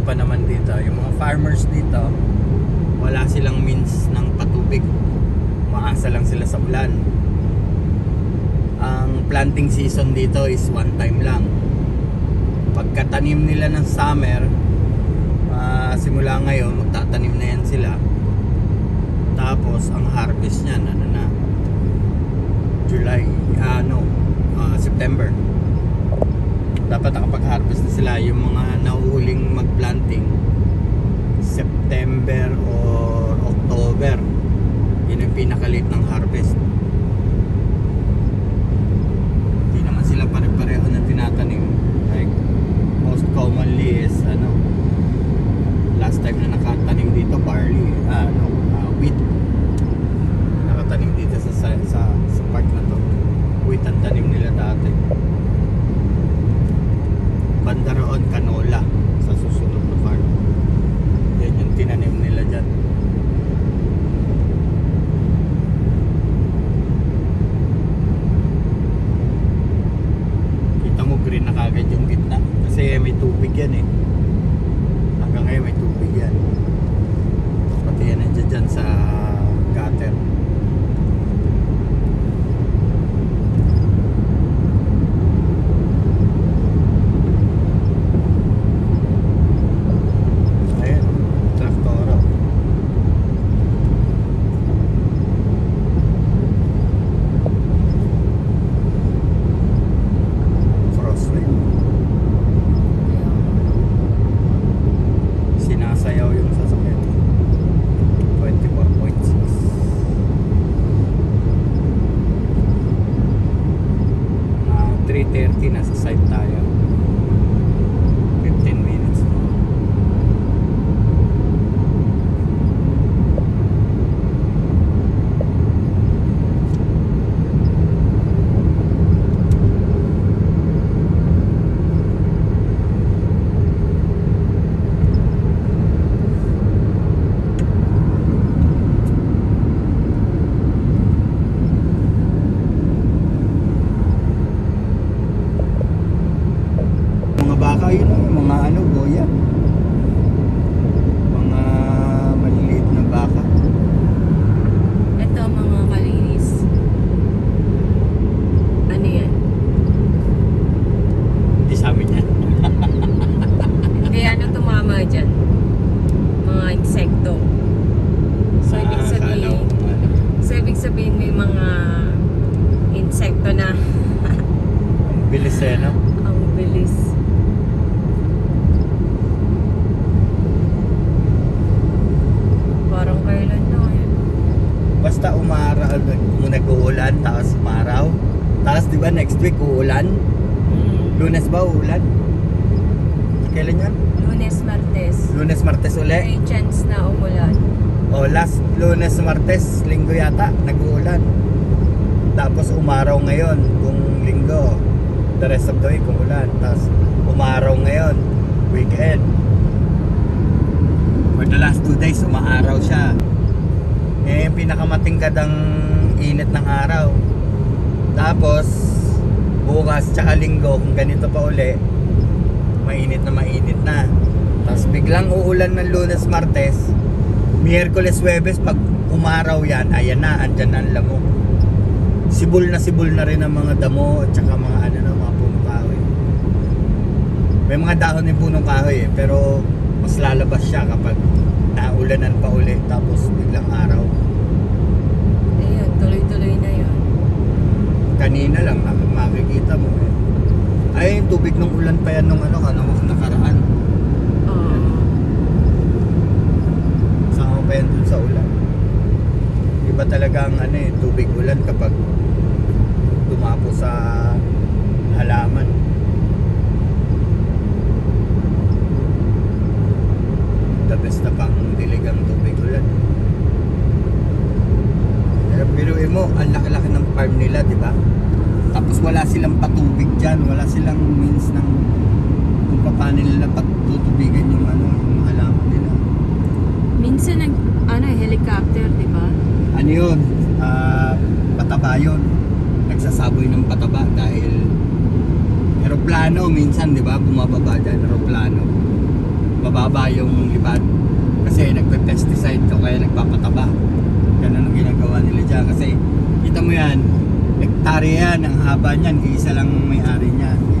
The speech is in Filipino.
pa naman dito. Yung mga farmers dito, wala silang means ng patubig. Maasa lang sila sa ulan. Ang planting season dito is one time lang. Pagkatanim nila ng summer, simula ngayon magtatanim na yan sila. Tapos ang harvest niyan ano na, July, September. Dapat nakapag-harvest na sila. Yung mga nauuling mag-planting September or October, yun yung pinakalit ng harvest. Hindi naman sila pare-pareho na tinatanim. Like most commonly is last time na nakatanim dito barley, wheat. Nakatanim dito sa part na to, wheat ang tanim nila dati. Banda roon canola sa susunod na farm. Yan yung tinanim nila dyan. Kita mo green na kagad yung gitna kasi may tubig yan eh. Hanggang ngayon may tubig yan. Pati yan nandiyan dyan sa gutter. Sinasayaw yung sasakyan. 24.6. Mga 3:30 nasa site tayo. 15 minutes. Baka yun yung mga goya, mga maliliit na baka. Ito mga kalinis. Ano yan? Hindi sa amin yan. Hindi tumama dyan. Mga insekto. So ibig sabihin may mga insekto na Bilis no? ang bilis. Parang kailan na yan. Basta nag-uulan tapos umaraw. Tapos di ba next week uulan? Lunes ba uulan? Kailan yan? Lunes, Martes. Lunes, Martes uli? May chance na umulan. O last Lunes, Martes, Linggo yata nag-uulan. Tapos umaraw ngayon kung Linggo. The rest of the week umulan. Tapos umaraw ngayon weekend. For the last 2 days umaaraw siya. Yung pinakamatingkad ang init ng araw. Tapos bukas tsaka Linggo kung ganito pa uli, mainit na. Tapos biglang uulan ng Lunes, Martes, Miyerkules, Huwebes, pag umaraw yan, ayan na, andyan na ang lamok. Sibol na rin ang mga damo at saka mga mga punong kahoy. May mga dahon ng punong kahoy pero mas lalabas siya kapag naulanan pa uli tapos biglang araw. Ayun, tuloy-tuloy na yun. Kanina lang makikita mo ay yung tubig ng ulan pa yan nung nakaraan. Sama pa yan dun sa ulan. Iba talaga ang tubig ulan kapag tumapo sa halaman. The best na pang diligang tubig ulan. Biruin mo, ang laki-laki ng farm nila, di ba? Tapos wala silang patubig dyan, wala silang means ng kung paano nila patutubigan yung halaman nila. Minsan helicopter, di ba? Ano yun? Pataba yun. Nagsasaboy ng pataba dahil aeroplano minsan, di ba? Bumababa dyan, aeroplano. bababa yung lipad. Kasi nagpe-pesticide o kaya nagpapataba. Ganun ang ginagawa nila dyan. Kasi kita mo yan, hektarya yan, ang haba niyan, isa lang may-ari niyan.